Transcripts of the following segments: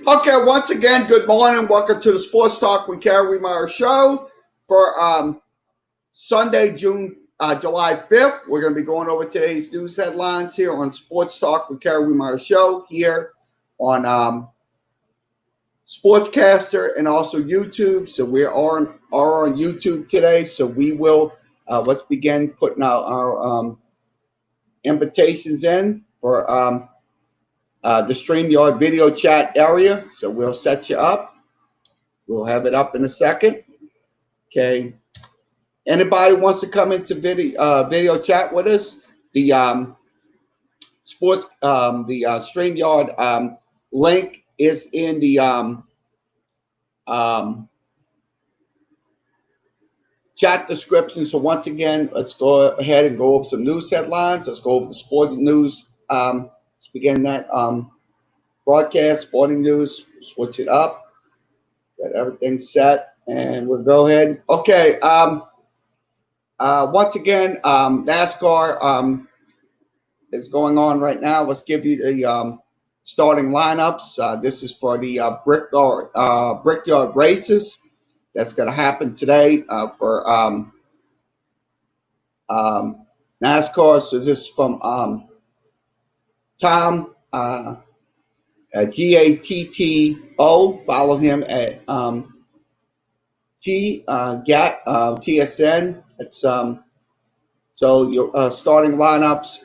Okay, once again, good morning. Welcome to the Sports Talk with Kerry Wehmeyer show for Sunday, July 5th. We're going to be going over today's news headlines here on Sports Talk with Kerry Wehmeyer show here on Sportscaster and also YouTube. So we are on YouTube today. So we will let's begin putting out our invitations in for the StreamYard video chat area. So we'll set you up. We'll have it up in a second. Okay. Anybody wants to come into video chat with us? The StreamYard link is in the chat description. So once again, let's go ahead and go over some news headlines. Let's go over the sporting news. Let's begin that broadcast, sporting news. Switch it up. Got everything set, and we'll go ahead. Okay. Once again, NASCAR is going on right now. Let's give you the starting lineups. This is for the Brickyard races. That's going to happen today for NASCAR. So this is from Tom GATTO. Follow him at TSN. It's so your starting lineups.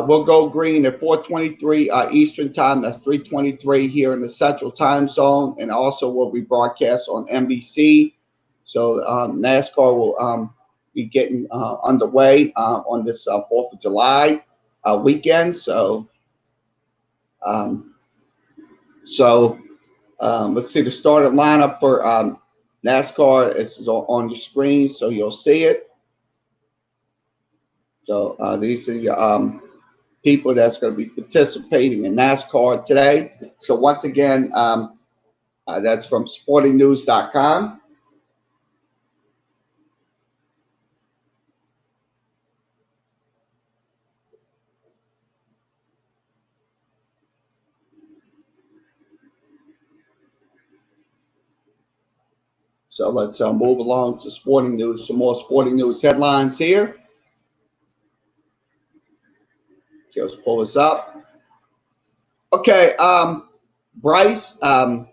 We'll go green at 4:23 Eastern time. That's 3:23 here in the Central Time Zone, and also will be broadcast on NBC. So NASCAR will be getting underway on this 4th of July weekend. So let's see the starting lineup for NASCAR. This is on your screen, so you'll see it. So these are your people that's going to be participating in NASCAR today. So once again, that's from sportingnews.com. So let's move along to sporting news. Some more sporting news headlines here. Okay, let's pull this up. Okay, Bryce, the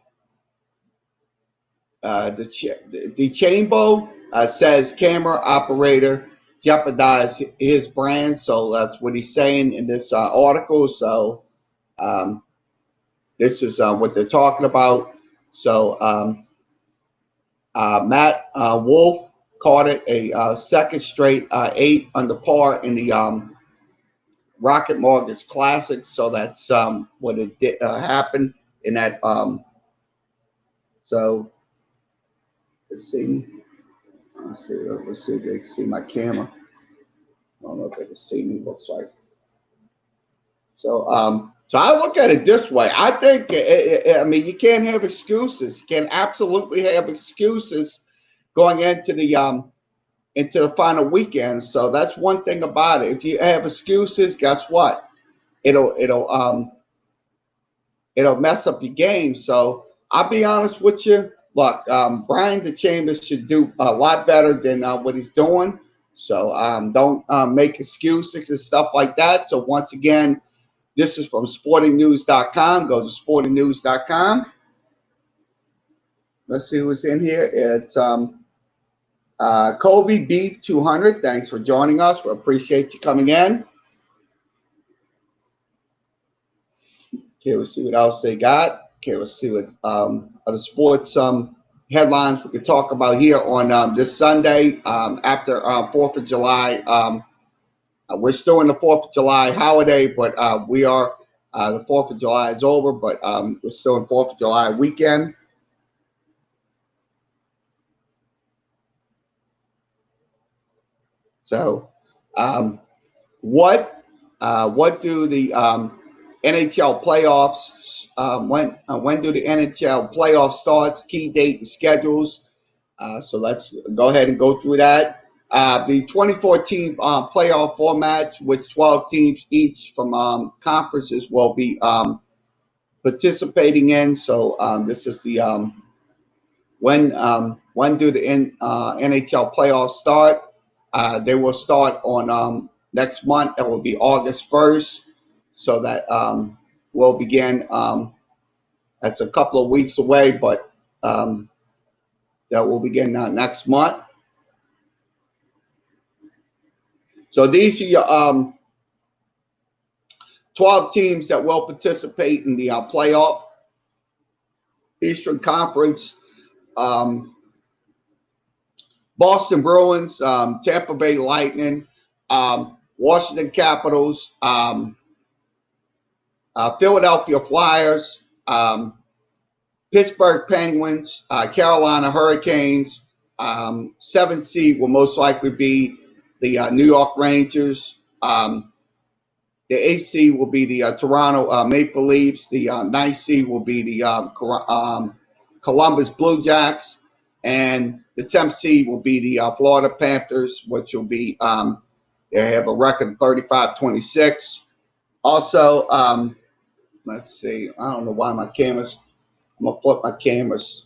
Chambo says camera operator jeopardized his brand. So that's what he's saying in this article. So this is what they're talking about. So Matt Wolf caught it a second straight 8 under par in the Rocket Mortgage Classic. So that's what it did happened in that. So let's see. Let's see if they can see my camera. I don't know if they can see me. Looks like. So so I look at it this way. I think I mean you can't have excuses. You can absolutely have excuses going into the final weekend. So that's one thing about it. If you have excuses, guess what? It'll mess up your game. So I'll be honest with you. Look, Brian DeChambers should do a lot better than what he's doing. So don't make excuses and stuff like that. So once again, this is from sportingnews.com. Go to sportingnews.com. Let's see who's in here. It's Kobe Beef 200. Thanks for joining us. We appreciate you coming in. Okay, let's see what else they got. Okay, let's see what other sports headlines we could talk about here on this Sunday after 4th of July. We're still in the 4th of July holiday, but we are the 4th of July is over, but we're still in 4th of July weekend. So, what do the NHL playoffs? When do the NHL playoffs starts? Key date and schedules. So let's go ahead and go through that. The 2014 playoff format with 12 teams each from conferences will be participating in. So this is the when do the NHL playoffs start? They will start on next month. That will be August 1st. So that will begin. That's a couple of weeks away, but that will begin next month. So these are your 12 teams that will participate in the playoff. Eastern Conference, Boston Bruins, Tampa Bay Lightning, Washington Capitals, Philadelphia Flyers, Pittsburgh Penguins, Carolina Hurricanes. 7th seed will most likely be the New York Rangers. The 8th seed will be the Toronto Maple Leafs. The 9th seed will be the Columbus Blue Jacks. And the 10th seed will be the Florida Panthers, which will be, they have a record of 35-26. Also, let's see, I don't know why my cameras, I'm going to flip my cameras.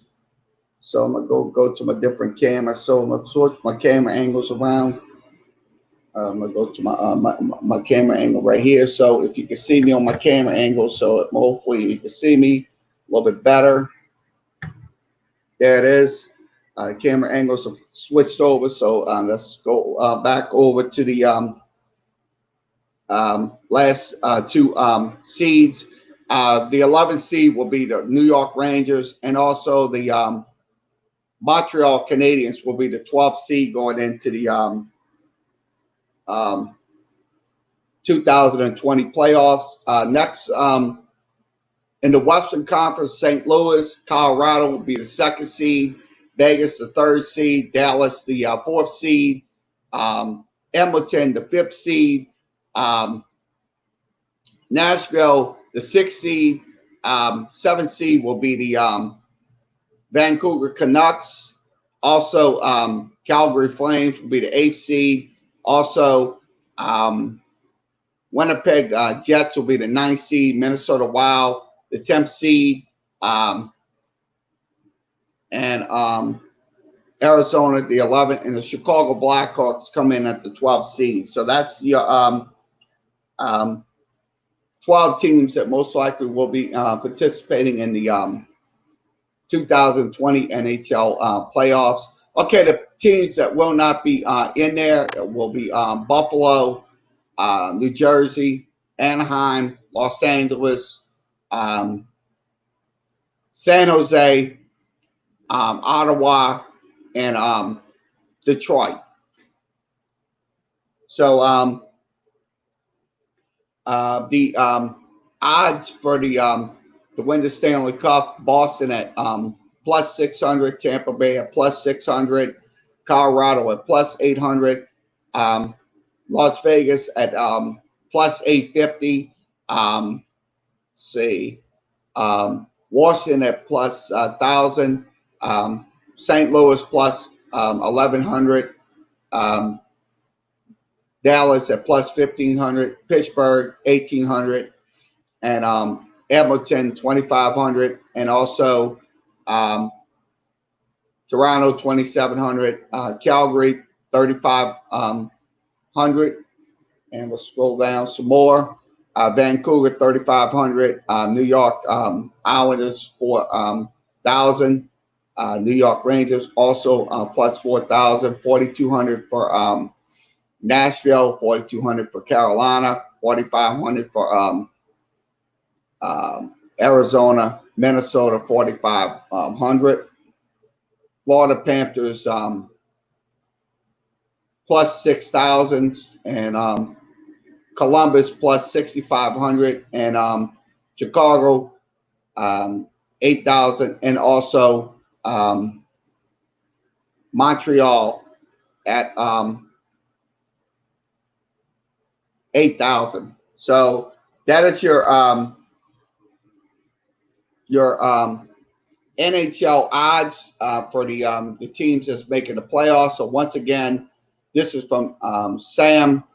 So I'm going to go to my different camera. So I'm going to switch my camera angles around. I'm going to go to my camera angle right here. So if you can see me on my camera angle, so hopefully you can see me a little bit better. There it is. Camera angles have switched over. So let's go back over to the last two seeds. The 11th seed will be the New York Rangers, and also the Montreal Canadiens will be the 12th seed going into the 2020 playoffs. Next, in the Western Conference, St. Louis, Colorado will be the 2nd seed, Vegas the 3rd seed, Dallas the 4th seed, Edmonton the 5th seed, Nashville the 6th seed, 7th seed will be the Vancouver Canucks. Also, Calgary Flames will be the 8th seed. Also, Winnipeg Jets will be the 9th seed. Minnesota Wild the 10th seed. And Arizona the 11th. And the Chicago Blackhawks come in at the 12th seed. So that's your 12 teams that most likely will be participating in the 2020 NHL playoffs. Okay, the teams that will not be in there will be Buffalo, New Jersey, Anaheim, Los Angeles, San Jose, Ottawa, and Detroit. So the odds for the to win the Stanley Cup: Boston at plus 600, Tampa Bay at plus 600, Colorado at plus 800, Las Vegas at plus 850. Washington at plus 1,000, St. Louis plus 1,100, Dallas at plus 1,500, Pittsburgh 1,800, and Edmonton 2,500, and also Toronto 2,700, Calgary 3,500, and we'll scroll down some more. Vancouver 3,500, New York Islanders 4,000, New York Rangers also plus 4,000, 4,200 for Nashville, 4,200 for Carolina, 4,500 for Arizona, Minnesota 4,500, Florida Panthers plus 6,000, and Columbus plus 6,500, and Chicago 8,000, and also Montreal at 8,000. So that is your NHL odds for the teams that's making the playoffs. So once again, this is from Sam.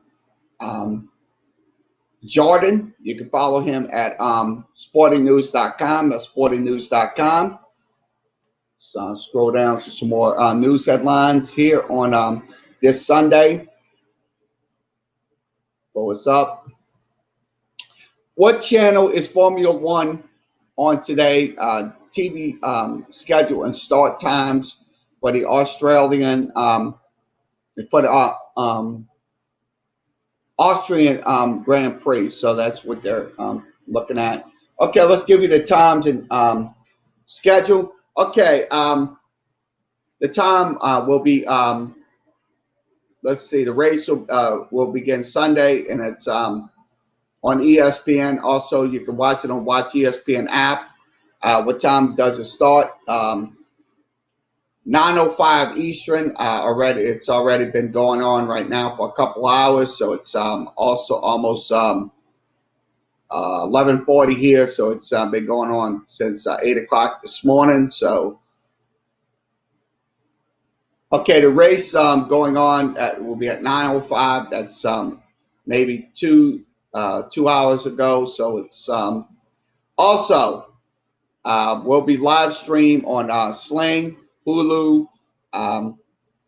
Jordan. You can follow him at sportingnews.com. That's sportingnews.com. So scroll down to some more news headlines here on this Sunday. What's up? What channel is Formula One on today? TV schedule and start times for the Australian Austrian Grand Prix. So that's what they're looking at. Okay, let's give you the times and schedule. Okay, the time will be. Let's see. The race will begin Sunday, and it's on ESPN. Also, you can watch it on Watch ESPN app. What time does it start? 9:05 Eastern. It's already been going on right now for a couple hours, so it's also almost 11:40 here. So it's been going on since 8 o'clock this morning. So, okay, the race going on will be at 9:05. That's maybe two hours ago. So it's also will be live stream on Sling, Hulu,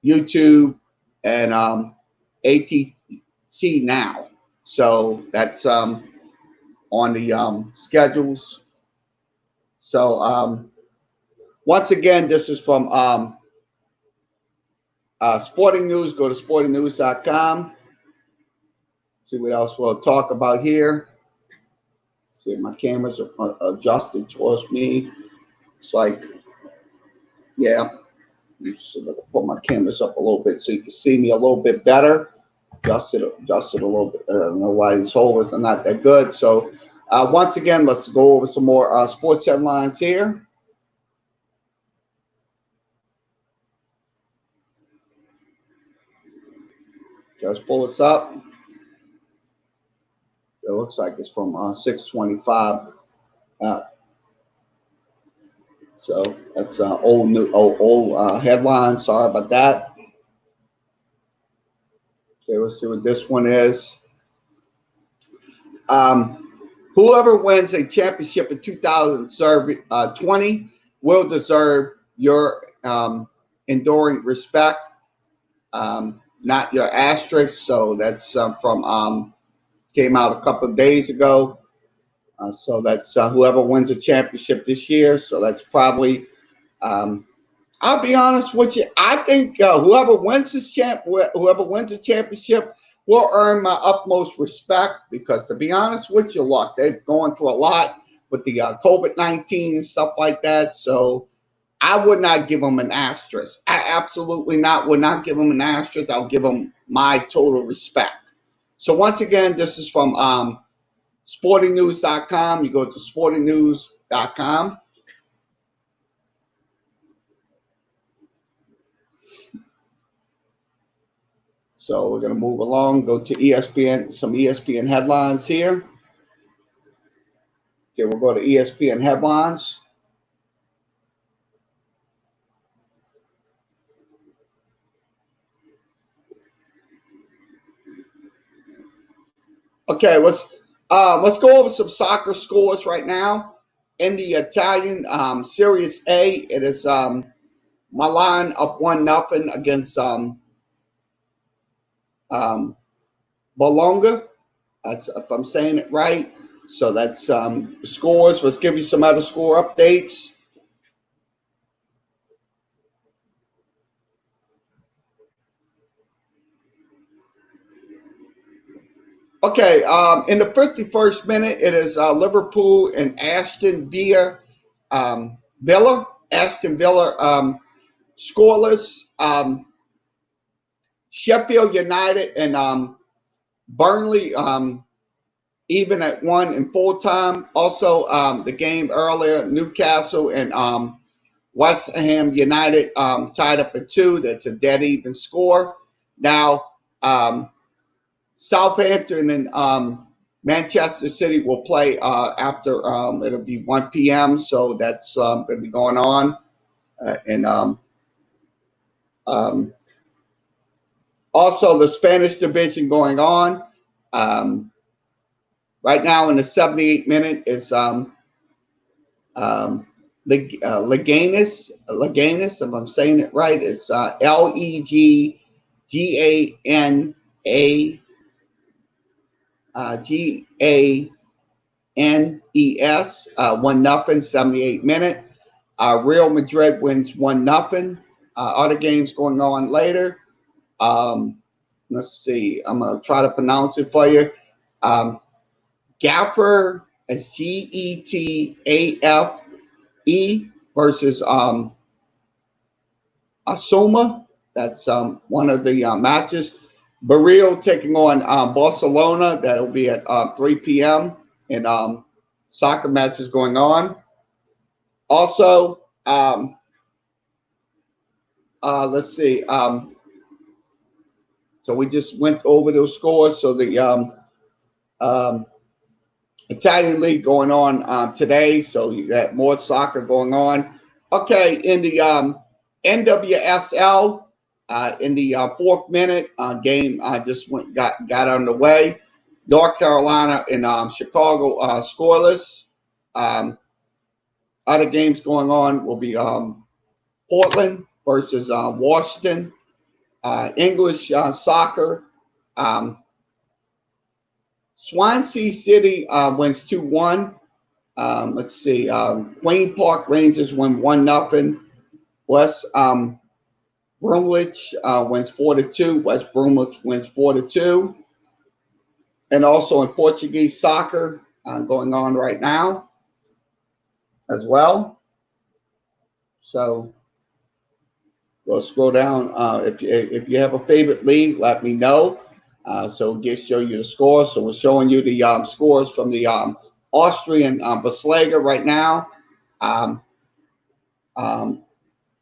YouTube, and ATT now. So that's on the schedules. So once again, this is from Sporting News. Go to sportingnews.com. See what else we'll talk about here. See if my camera's adjusted towards me. It's like, yeah. So I'm gonna put my cameras up a little bit so you can see me a little bit better. Adjusted a little bit. I don't know why these holders are not that good. So once again, let's go over some more sports headlines here. Just pull this up. It looks like it's from 625. So that's old headline. Sorry about that. Okay, let's see what this one is. Whoever wins a championship in 2020 will deserve your enduring respect, not your asterisk. So that's from came out a couple of days ago. So that's whoever wins a championship this year. So that's probably, I'll be honest with you. I think whoever wins a championship will earn my utmost respect because, to be honest with you, look, they've gone through a lot with the COVID-19 and stuff like that. So I would not give them an asterisk. I absolutely would not give them an asterisk. I'll give them my total respect. So once again, this is from sportingnews.com. You go to sportingnews.com. So we're going to move along, go to ESPN, some ESPN headlines here. Okay, we'll go to ESPN headlines. Okay, let's go over some soccer scores right now. In the Italian Series A, it is Milan up 1-0 against Bologna. That's if I'm saying it right. So that's scores. Let's give you some other score updates. Okay, in the 51st minute, it is Liverpool and Aston Villa. Aston Villa scoreless. Sheffield United and Burnley even at 1 in full time. Also, the game earlier, Newcastle and West Ham United tied up at 2. That's a dead even score. Now, Southampton and Manchester City will play after it'll be 1 p.m. So that's going to be going on. And also the Spanish division going on. right now in the 78th minute is Leganis, if I'm saying it right. It's Legananes, 1-0, 78 minute. Real Madrid wins 1-0. Other games going on later. Let's see. I'm gonna try to pronounce it for you. Gaffer, Getafe versus Asuma. That's one of the matches. Barrio taking on Barcelona. That'll be at 3 p.m. and soccer matches going on. Also, let's see. So we just went over those scores. So the Italian league going on today. So you got more soccer going on. Okay, in the NWSL, in the 4th minute, game just got underway. North Carolina and Chicago scoreless. Other games going on will be Portland versus Washington. English soccer. Swansea City wins 2-1. Let's see. Queen Park Rangers win 1-0. West Bromwich wins 4-2. West Bromwich wins 4-2. And also in Portuguese soccer going on right now as well. So we'll scroll down. If you have a favorite league, let me know. So we'll show you the scores. So we're showing you the scores from the Austrian Bundesliga right now.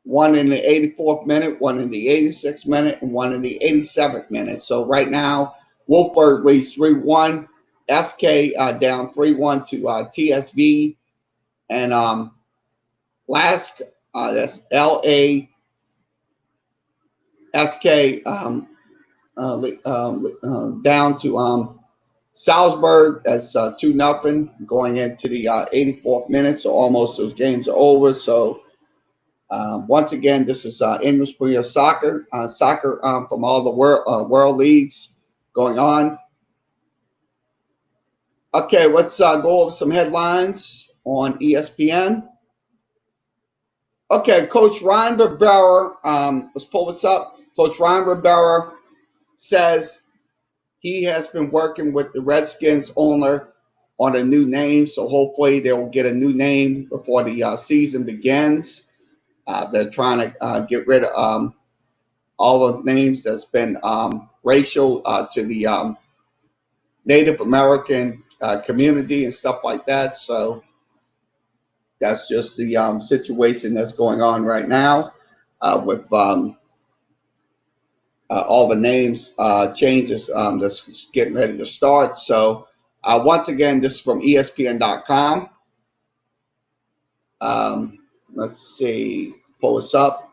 One in the 84th minute, one in the 86th minute, and one in the 87th minute. So right now, Wolfsburg leads 3-1. SK down 3-1 to TSV. And Lask, that's LA SK down to Salzburg. That's 2-0 going into the 84th minute. So almost those games are over. So once again, this is English Premier Soccer, from all the world leagues going on. Okay, let's go over some headlines on ESPN. Okay, Coach Ryan Rivera, let's pull this up. Coach Ryan Rivera says he has been working with the Redskins owner on a new name, so hopefully they will get a new name before the season begins. They're trying to get rid of all the names that's been racial to the Native American community and stuff like that. So that's just the situation that's going on right now with all the names changes that's getting ready to start. So once again, this is from ESPN.com. Let's see, pull this up.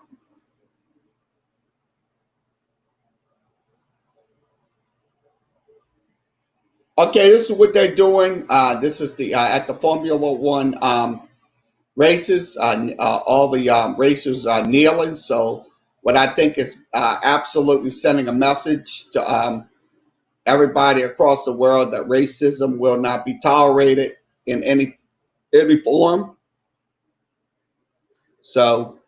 Okay, this is what they're doing. This is the at the Formula One races. All the racers are kneeling. So what I think is absolutely sending a message to everybody across the world that racism will not be tolerated in any form. So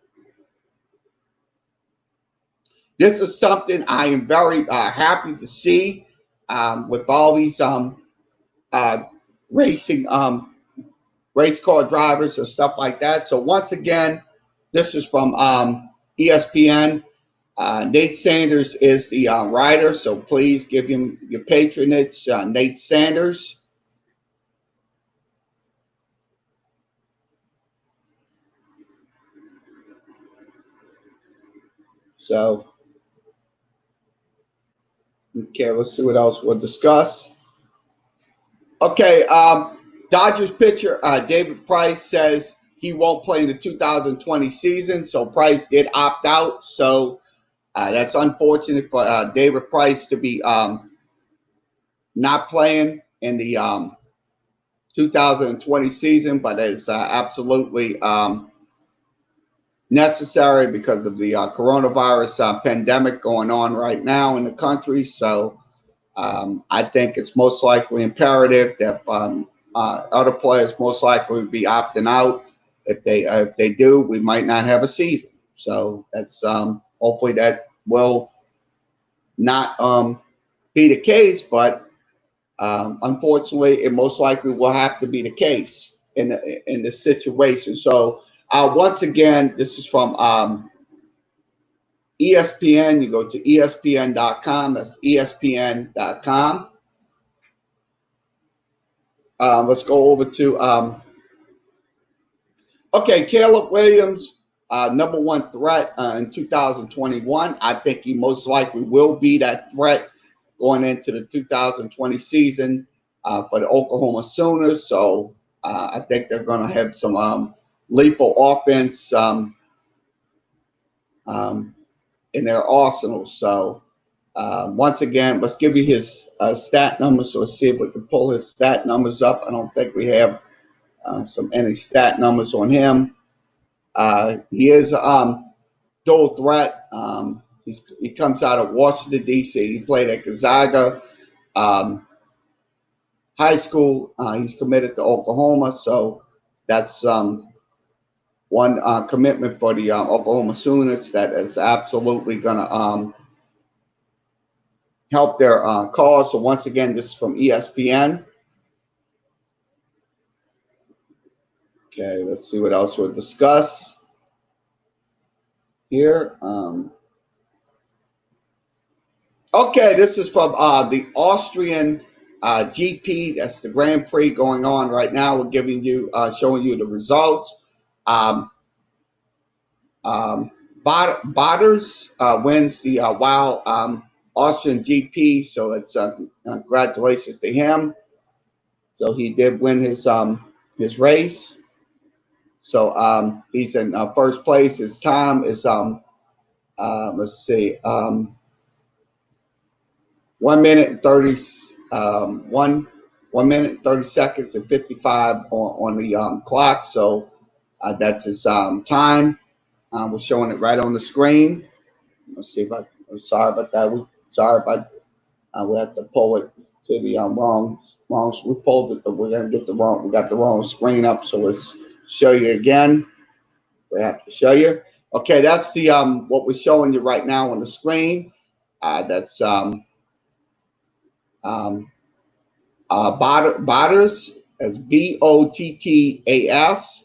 this is something I am very happy to see with all these racing race car drivers and stuff like that. So once again, this is from ESPN. Nate Sanders is the rider, so please give him your patronage, Nate Sanders. So, okay, let's see what else we'll discuss. Okay, Dodgers pitcher David Price says he won't play in the 2020 season, so Price did opt out. So that's unfortunate for David Price to be not playing in the 2020 season, but it's absolutely necessary because of the coronavirus pandemic going on right now in the country. So I think it's most likely imperative that other players most likely would be opting out. If they do, we might not have a season. So that's hopefully that will not be the case, but unfortunately, it most likely will have to be the case in this situation. So once again, this is from ESPN. You go to ESPN.com. That's ESPN.com. Let's go over to okay, Caleb Williams, number one threat in 2021. I think he most likely will be that threat going into the 2020 season for the Oklahoma Sooners. So I think they're going to have some lethal offense in their arsenal. So once again, let's give you his stat numbers. So let's see if we can pull his stat numbers up. I don't think we have any stat numbers on him. He is dual threat. He comes out of Washington, D.C. He played at Gonzaga High School. He's committed to Oklahoma. So that's one commitment for the Oklahoma Sooners that is absolutely going to help their cause. So once again, this is from ESPN. Okay, let's see what else we'll discuss here. Okay, this is from the Austrian GP. That's the Grand Prix going on right now. We're giving you, showing you the results. Botters wins the WOW Austrian GP, so it's congratulations to him. So he did win his race. So he's in first place. His time is let's see, 1 minute and 30 1 minute 30 seconds and 55 on the clock. So that's his time. We're showing it right on the screen. Let's see if I'm sorry about that. We have to pull it to the wrong. We pulled it, but we're gonna get the wrong. We got the wrong screen up. So let's show you again. We have to show you. Okay, that's the what we're showing you right now on the screen. That's Botters as Bottas.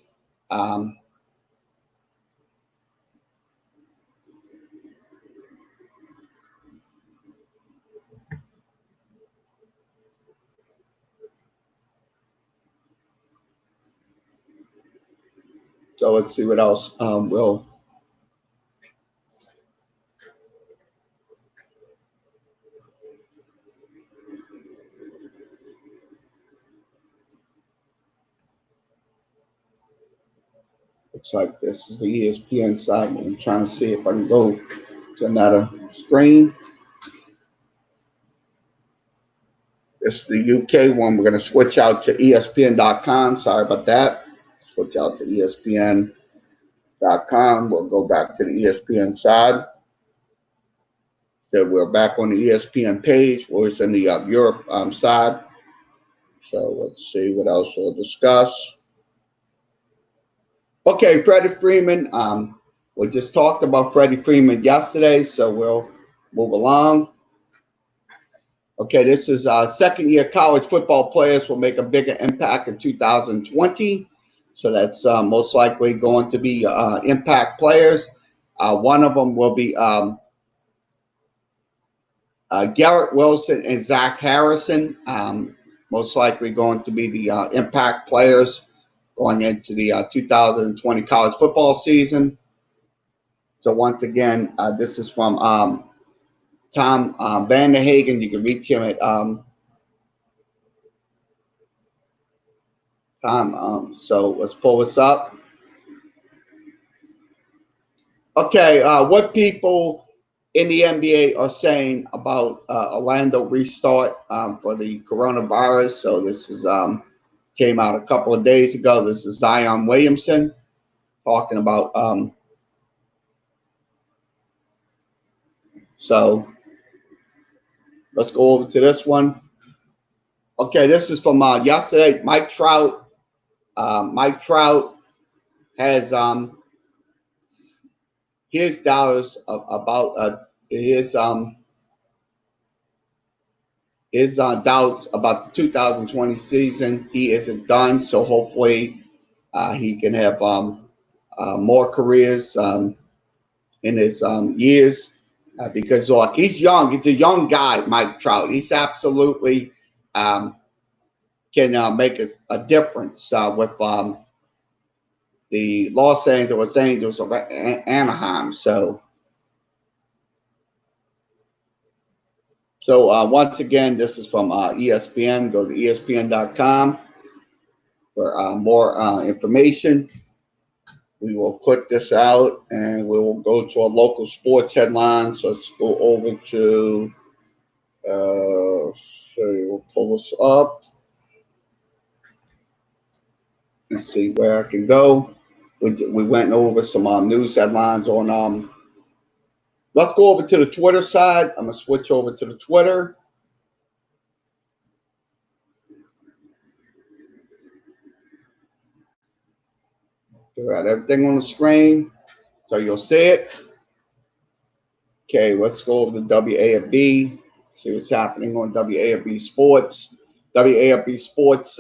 So let's see what else will. Looks like this is the ESPN side. I'm trying to see if I can go to another screen. This is the UK one. We're going to switch out to ESPN.com. Sorry about that. Switch out to ESPN.com. We'll go back to the ESPN side. So we're back on the ESPN page. Where it's in the Europe side. So let's see what else we'll discuss. Okay, Freddie Freeman. We just talked about Freddie Freeman yesterday, so we'll move along. Okay, this is second-year college football players will make a bigger impact in 2020. So that's most likely going to be impact players. One of them will be Garrett Wilson and Zach Harrison. Most likely going to be the impact players going into the 2020 college football season. So once again, this is from Tom Vanderhagen. You can reach him at Tom. So let's pull this up. Okay, what people in the NBA are saying about Orlando restart for the coronavirus. So this is came out a couple of days ago. This is Zion Williamson talking about. So let's go over to this one. Okay, this is from yesterday. Mike Trout. Mike Trout has his doubts about his doubts about the 2020 season. He isn't done, so hopefully he can have more careers in his years because like he's young. He's a young guy, Mike Trout. He's absolutely can make a difference with the Los Angeles Angels of Anaheim. So once again, this is from ESPN. Go to ESPN.com for more information. We will click this out and we will go to our local sports headlines. So let's go over to, we'll pull this up and see where I can go. We went over some news headlines on, let's go over to the Twitter side. I'm going to switch over to the Twitter. Got everything on the screen, so you'll see it. Okay, let's go over to WAFB, see what's happening on WAFB Sports. WAFB Sports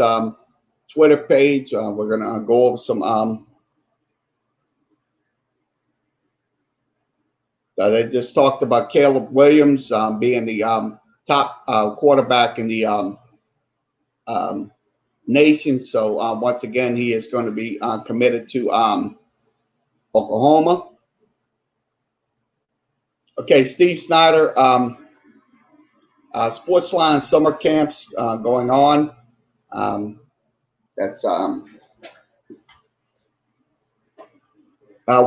Twitter page. We're going to go over some. They just talked about Caleb Williams being the top quarterback in the nation. So once again, he is going to be committed to Oklahoma. Okay, Steve Snyder, Sportsline summer camps going on. That's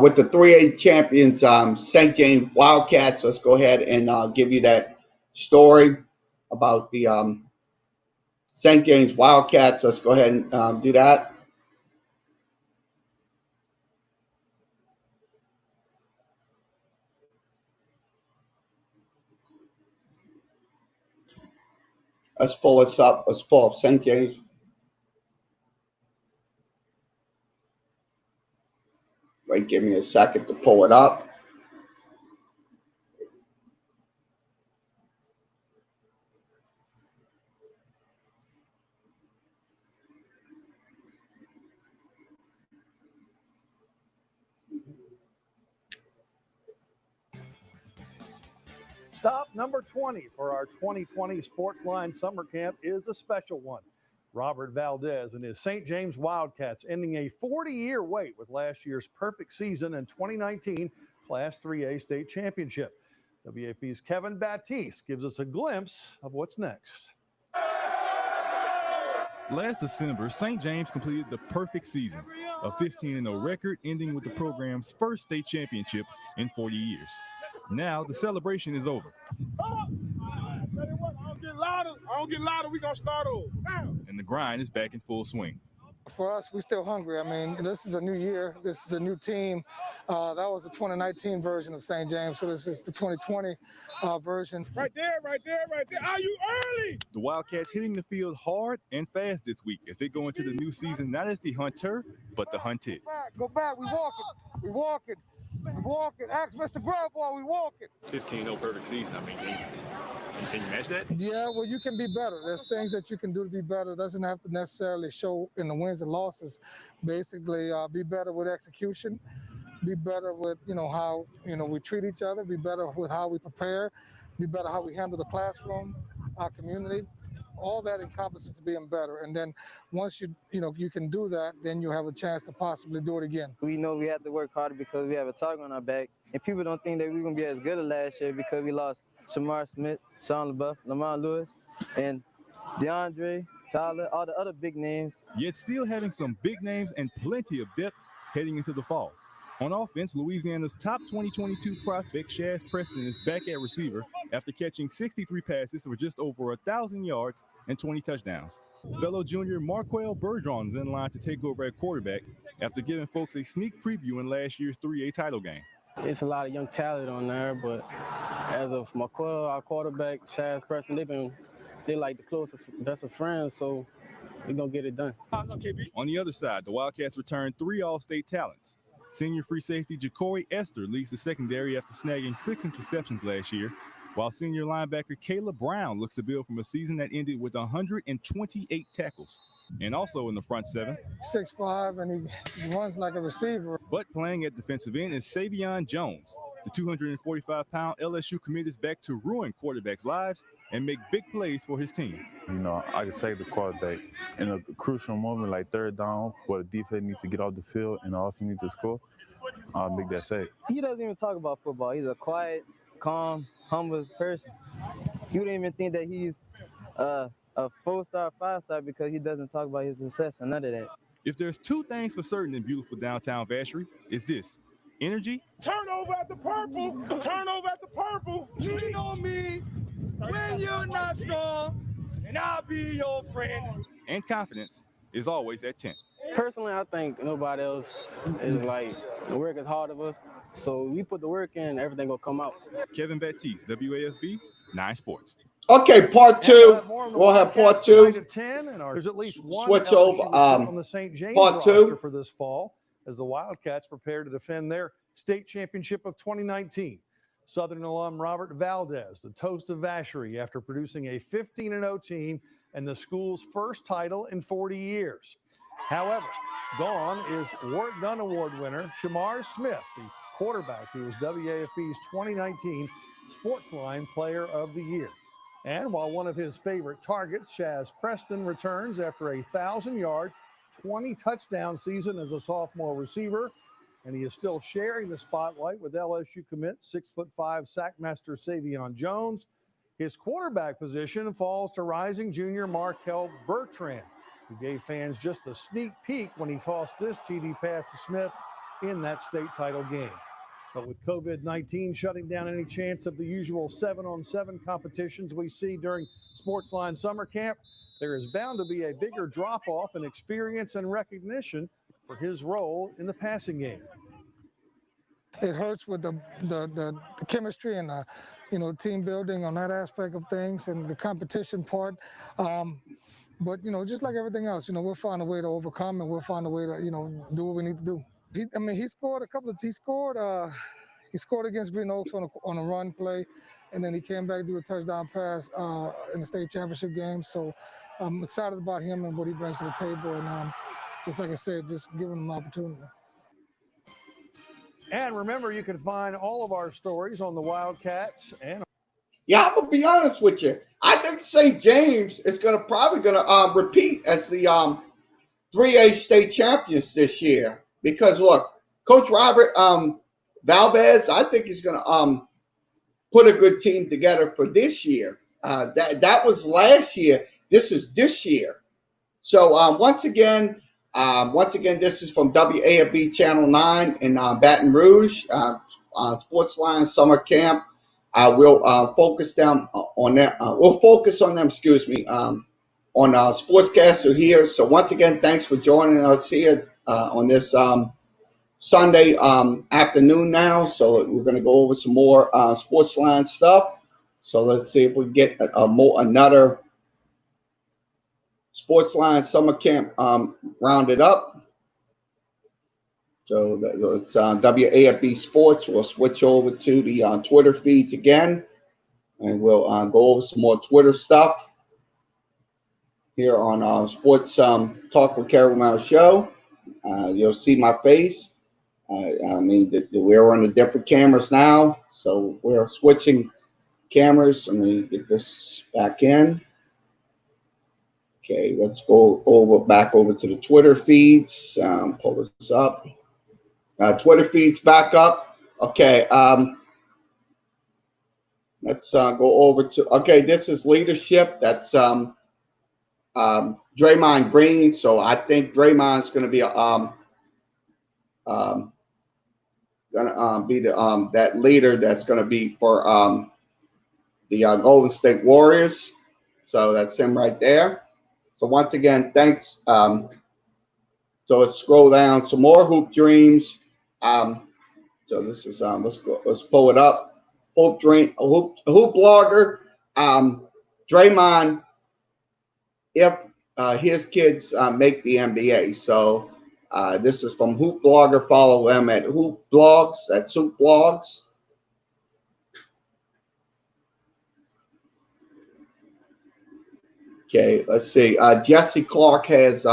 with the 3A champions, St. James Wildcats. Let's go ahead and give you that story about the St. James Wildcats. Let's go ahead and do that. Let's pull this up. Let's pull up St. James. Wait, give me a second to pull it up. Stop number 20 for our 2020 Sportsline Summer Camp is a special one. Robert Valdez and his St. James Wildcats ending a 40-year wait with last year's perfect season and 2019 Class 3A state championship. WAP's Kevin Batiste gives us a glimpse of what's next. Last December, St. James completed the perfect season, a 15-0 record ending with the program's first state championship in 40 years. Now the celebration is over. I don't get louder, we gonna start over. And the grind is back in full swing. For us, we're still hungry. I mean, this is a new year. This is a new team. That was the 2019 version of St. James, so this is the 2020 version. Right there. Are you early? The Wildcats hitting the field hard and fast this week as they go into the new season, not as the hunter, but the hunted. Go back. We walking. Ask Mr. Grubwall, we walking. 15-0 perfect season. I mean, can you match that? Yeah, well, you can be better. There's things that you can do to be better. It doesn't have to necessarily show in the wins and losses. Basically, be better with execution. Be better with, how, we treat each other. Be better with how we prepare. Be better how we handle the classroom, our community. All that encompasses being better. And then once you can do that, then you have a chance to possibly do it again. We know we have to work harder because we have a target on our back. And people don't think that we're going to be as good as last year because we lost Shamar Smith, Sean LaBeouf, Lamar Lewis, and DeAndre, Tyler, all the other big names. Yet still having some big names and plenty of depth heading into the fall. On offense, Louisiana's top 2022 prospect, Shaz Preston, is back at receiver, after catching 63 passes for just over 1,000 yards and 20 touchdowns. Fellow junior Marquel Bergeron is in line to take over at quarterback after giving folks a sneak preview in last year's 3A title game. It's a lot of young talent on there, but as of McCoy, our quarterback, Chaz Preston, they like the closest, best of friends, so we're going to get it done. On the other side, the Wildcats returned 3 All-State talents. Senior free safety Ja'Cory Esther leads the secondary after snagging 6 interceptions last year, while senior linebacker Kayla Brown looks to build from a season that ended with 128 tackles. And also in the front seven, 6'5", and he runs like a receiver. But playing at defensive end is Savion Jones. The 245-pound LSU commit is back to ruin quarterbacks' lives and make big plays for his team. You know, I can save the quarterback in a crucial moment like third down where the defense needs to get off the field and the offense needs to score. I'll make that save. He doesn't even talk about football. He's a quiet, calm, humble person. You wouldn't even think that he's a 4-star, 5-star because he doesn't talk about his success and none of that. If there's 2 things for certain in beautiful downtown Vacherie, it's this: energy. Turnover at the purple. Turnover at the purple. Lean on me when you're not strong, and I'll be your friend. And confidence is always at 10. Personally, I think nobody else is like work as hard of us. So we put the work in, everything will come out. Kevin Baptiste, WAFB 9 Sports. Okay, part 2. We'll have part 2. 10, and there's at least one Switch over. on the St. James part 2 roster for this fall as the Wildcats prepare to defend their state championship of 2019. Southern alum Robert Valdez, the toast of Vacherie, after producing a 15-0 team and the school's first title in 40 years. However, gone is Wart Dunn Award winner Shamar Smith, the quarterback who was WAFB's 2019 Sportsline Player of the Year. And while one of his favorite targets, Chaz Preston, returns after a 1,000-yard, 20-touchdown season as a sophomore receiver, and he is still sharing the spotlight with LSU commit 6'5" sackmaster Savion Jones. His quarterback position falls to rising junior Markel Bertrand, who gave fans just a sneak peek when he tossed this TD pass to Smith in that state title game. But with COVID-19 shutting down any chance of the usual 7-on-7 competitions we see during Sportsline Summer Camp, there is bound to be a bigger drop-off in experience and recognition for his role in the passing game. It hurts with the chemistry and team building on that aspect of things and the competition part. But just like everything else, we'll find a way to overcome and we'll find a way to do what we need to do. He scored a couple of. He scored against Green Oaks on a run play, and then he came back to do a touchdown pass in the state championship game. So I'm excited about him and what he brings to the table. And just like I said, just giving him an opportunity. And remember, you can find all of our stories on the Wildcats and. Yeah, I'm gonna be honest with you. I think St. James is probably gonna repeat as the 3A state champions this year. Because look, Coach Robert Valdez, I think he's going to put a good team together for this year. That was last year. This is this year. So once again, this is from WAFB Channel 9 in Baton Rouge, Sportsline Summer Camp. We'll focus them on that. We'll focus on them. On Sportscaster here. So once again, thanks for joining us here on this Sunday afternoon now. So we're going to go over some more Sportsline stuff. So let's see if we get another Sportsline Summer Camp rounded up. So it's WAFB Sports. We'll switch over to the Twitter feeds again, and we'll go over some more Twitter stuff here on Sports Talk with Kerry Wehmeyer show. You'll see my face. We're on the different cameras now, so we're switching cameras. Let me get this back in. Okay, let's go back over to the Twitter feeds. Pull this up. Twitter feeds back up. Okay, let's go over to. Okay, this is leadership. That's Draymond Green. So I think Draymond's going to be that leader that's going to be for the Golden State Warriors. So that's him right there. So once again, thanks. So let's scroll down some more hoop dreams. So this is let's pull it up. Hoop blogger. Draymond, if his kids make the NBA. So this is from Hoop Blogger. Follow them at Hoop Blogs. That's Hoop Blogs. Okay, let's see. Jesse Clark has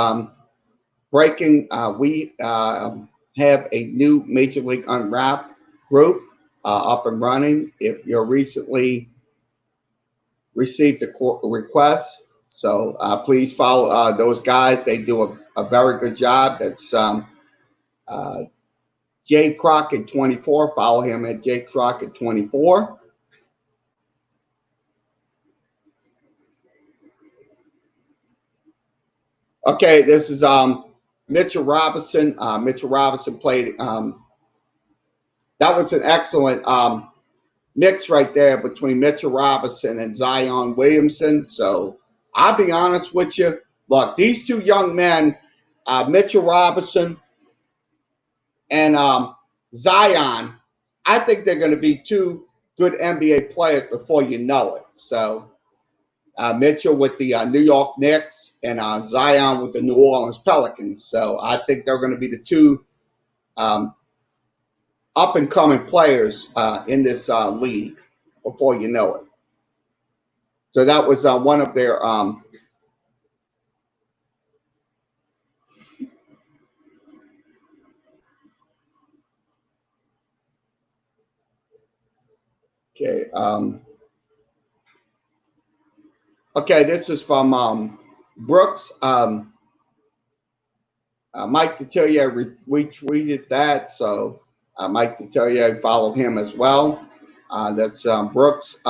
breaking. We have a new Major League Unwrapped group up and running. If you're recently received a request, so please follow those guys. They do a very good job. That's Jay Crockett 24. Follow him at Jay Crockett 24. Okay, this is Mitchell Robinson. Mitchell Robinson played. That was an excellent mix right there between Mitchell Robinson and Zion Williamson. So I'll be honest with you. Look, these two young men, Mitchell Robinson and Zion, I think they're going to be two good NBA players before you know it. So Mitchell with the New York Knicks and Zion with the New Orleans Pelicans. So I think they're going to be the two up-and-coming players in this league before you know it. So that was one of their okay. Okay, this is from Brooks. Mike Detillier retweeted that, so Mike Detillier followed him as well. That's Brooks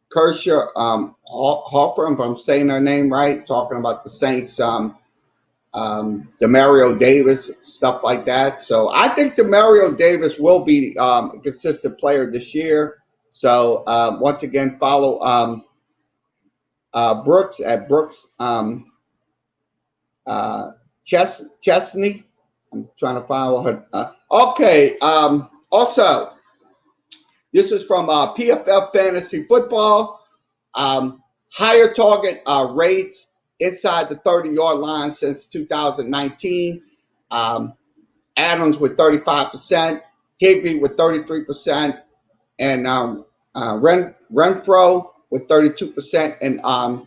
Kershaw Hoffer, if I'm saying her name right, talking about the Saints, Demario Davis, stuff like that. So I think Demario Davis will be a consistent player this year. So once again, follow Brooks at Brooks Chesney. I'm trying to follow her. Okay. Also, this is from PFF Fantasy Football. Higher target rates inside the 30-yard line since 2019. Adams with 35%, Higbee with 33%, and Renfro with 32%, and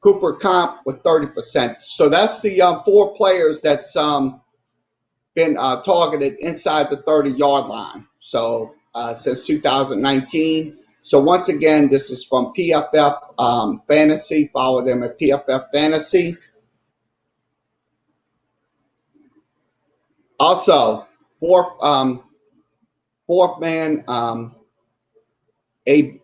Cooper Comp with 30%. So that's the four players that's been targeted inside the 30-yard line. So since 2019. So once again, this is from PFF Fantasy. Follow them at PFF Fantasy. Also, fourth man, a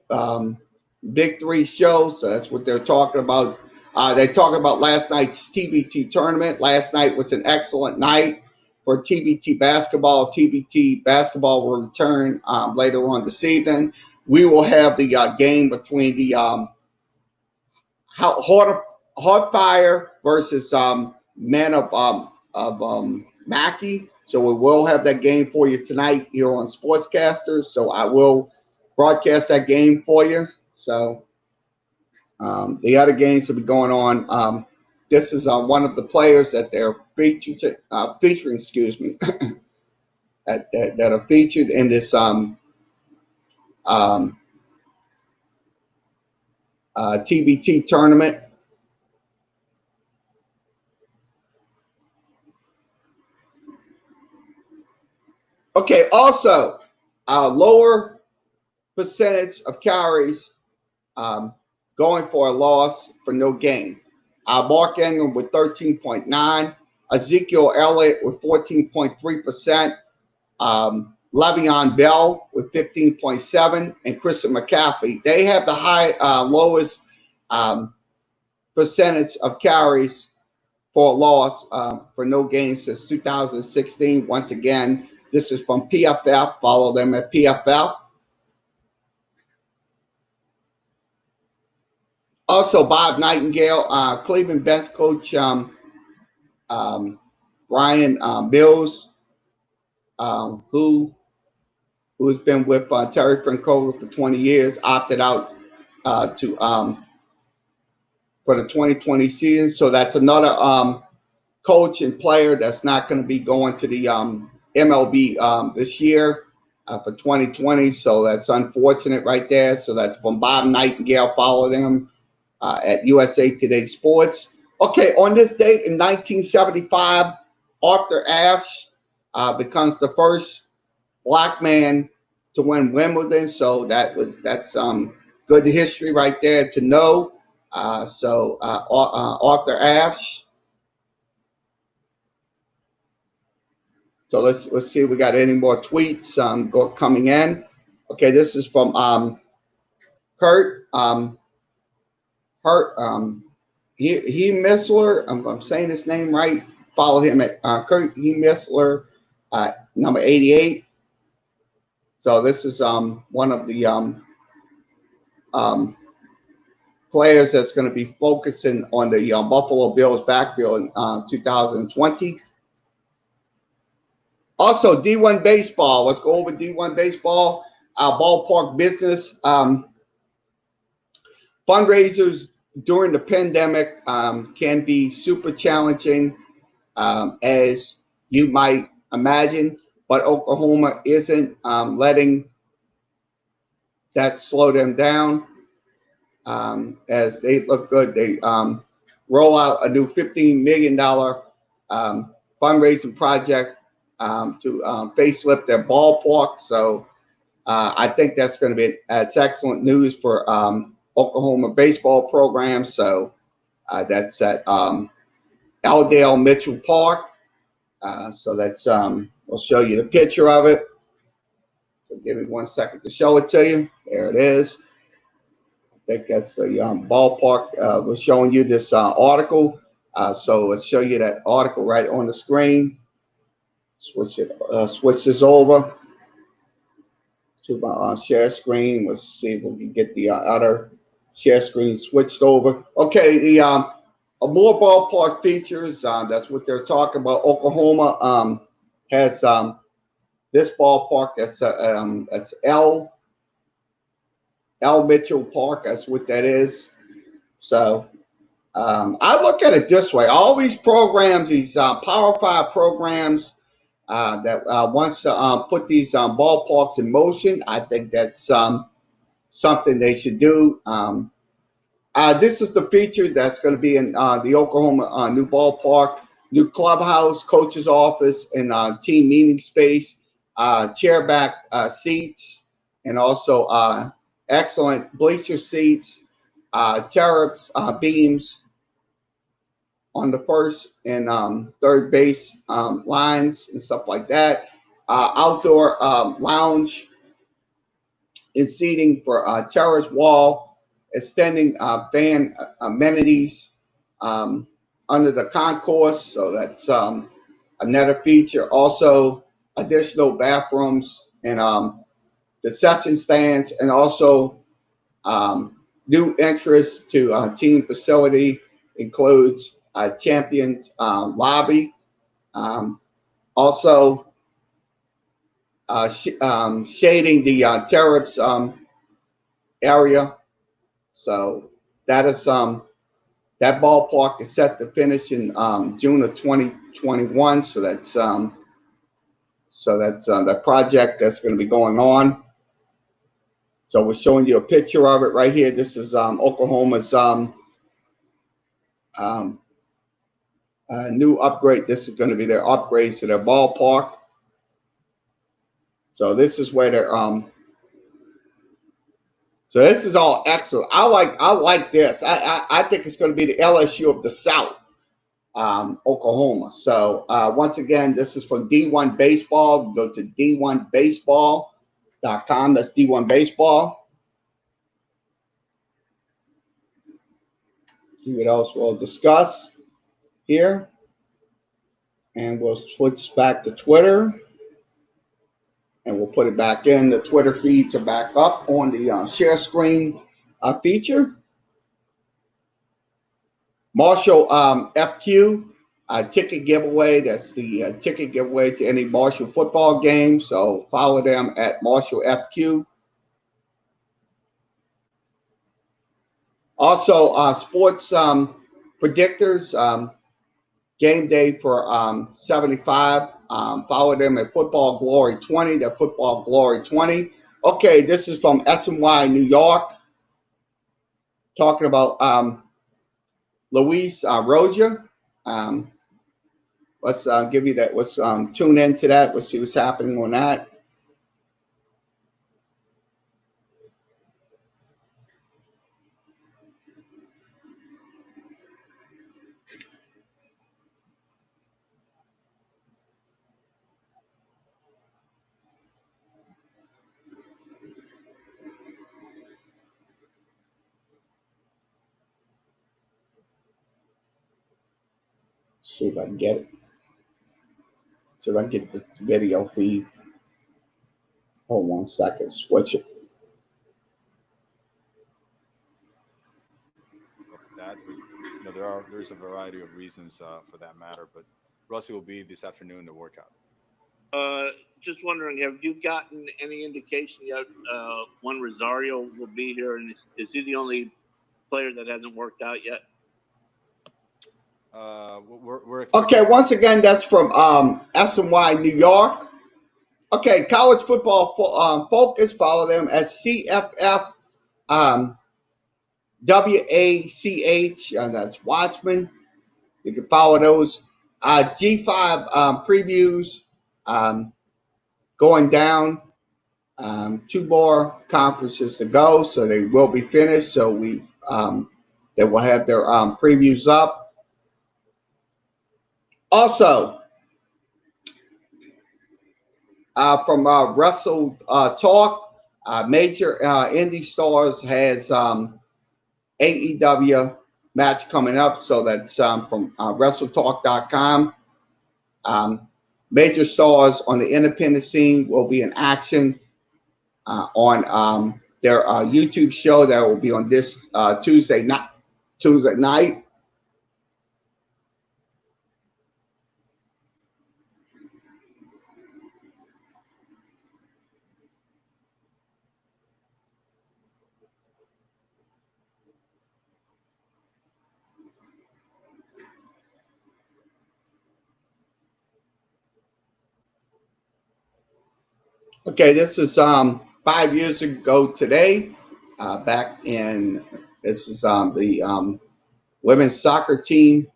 Big Three show. So that's what they're talking about. They're talking about last night's TBT tournament. Last night was an excellent night for TBT basketball. TBT basketball will return later on this evening. We will have the game between the Hard Fire versus Men of Mackey. So we will have that game for you tonight here on Sportscasters. So I will broadcast that game for you. So the other games will be going on. This is one of the players that they're featuring. Excuse me, that are featured in this TBT tournament. Okay, also lower percentage of carries going for a loss for no gain. Mark Ingram with 13.9, Ezekiel Elliott with 14.3%, Le'Veon Bell with 15.7, and Christian McCaffrey. They have the lowest percentage of carries for a loss for no gain since 2016. Once again, this is from PFF. Follow them at PFF. Also, Bob Nightingale, Cleveland bench coach Brian Mills, who's been with Terry Francona for 20 years, opted out to for the 2020 season. So that's another coach and player that's not going to be going to the MLB this year for 2020. So that's unfortunate right there. So that's from Bob Nightingale. Follow them at USA Today Sports. Okay, on this date in 1975, Arthur Ashe becomes the first Black man to win Wimbledon. So that's good history right there to know. Arthur Ashe. So let's see if we got any more tweets coming in. Okay, this is from Kurt. He Missler. I'm saying his name right. Follow him at Kurt He Missler, number 88. So this is one of the players that's going to be focusing on the Buffalo Bills backfield in 2020. Also, D1 baseball. Let's go over D1 baseball. Ballpark business. Fundraisers during the pandemic can be super challenging, as you might imagine, but Oklahoma isn't letting that slow them down. As they look good, they roll out a new $15 million fundraising project to facelift their ballpark. So I think that's going to be it's excellent news for Oklahoma baseball program. So that's at Aldale Mitchell Park. So that's we'll show you the picture of it. So give me 1 second to show it to you. There it is. I think that's the ballpark. We're showing you this article. So let's show you that article right on the screen. Switch this over to my share screen. Let's see if we can get the other share screen switched over. Okay, the more ballpark features. That's what they're talking about. Oklahoma has this ballpark. That's L Mitchell Park. That's what that is. So I look at it this way. All these programs, these Power 5 programs, that wants to put these ballparks in motion. I think that's something they should do. This is the feature that's going to be in the Oklahoma new ballpark, new clubhouse, coach's office, and team meeting space, chairback seats, and also excellent bleacher seats, terrace beams on the first and third base lines and stuff like that. Outdoor lounge and seating for terrace wall, extending fan amenities under the concourse. So that's another feature. Also, additional bathrooms and the concession stands, and also new entrance to team facility includes Champions lobby. Also, shading the terrace area. So that is that ballpark is set to finish in June of 2021. So that's the project that's going to be going on. So we're showing you a picture of it right here. This is Oklahoma's new upgrade. This is going to be their upgrades to their ballpark. So this is where they're so this is all excellent. I like this. I think it's going to be the LSU of the South, Oklahoma. So once again, this is from D1 Baseball. Go to d1baseball.com. That's D1 Baseball. See what else we'll discuss here. And we'll switch back to Twitter. And we'll put it back in. The Twitter feeds are back up on the share screen feature. Marshall FQ ticket giveaway. That's the ticket giveaway to any Marshall football game. So follow them at Marshall FQ. Also, sports predictors. Game day for 75. Follow them at Football Glory 20. They're Football Glory 20. Okay, this is from SNY New York. Talking about Luis Roja. Let's give you that. Let's tune into that. Let's see what's happening on that. See if I can get it. See if I can get the video feed. Hold 1 second. Switch it. That, but there's a variety of reasons for that matter. But Russie will be this afternoon to work out. Just wondering, have you gotten any indication yet when Rosario will be here, and is he the only player that hasn't worked out yet? We're okay. Once again, that's from SNY New York. Okay, college football focus. Follow them at CFF WACH. That's Watchman. You can follow those. G5 previews going down. 2 more conferences to go, so they will be finished. So they will have their previews up. Also, from Wrestle Talk, Major Indie Stars has AEW match coming up. So that's from WrestleTalk.com. Major Stars on the independent scene will be in action on their YouTube show that will be on this Tuesday night. Okay, this is 5 years ago today. Back in this is the women's soccer team.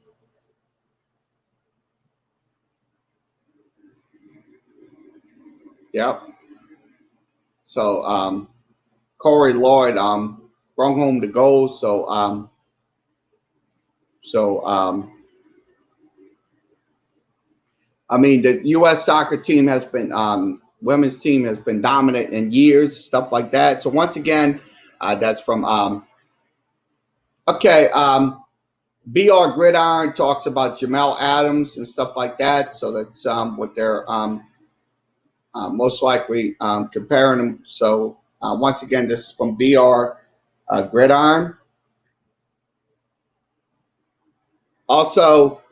Yep. So Corey Lloyd brought home the goal. So I mean, the U.S. soccer team has been women's team has been dominant in years, stuff like that. So once again, that's from BR Gridiron talks about Jamel Adams and stuff like that. So that's what they're most likely comparing them. So once again, this is from BR Gridiron. Also,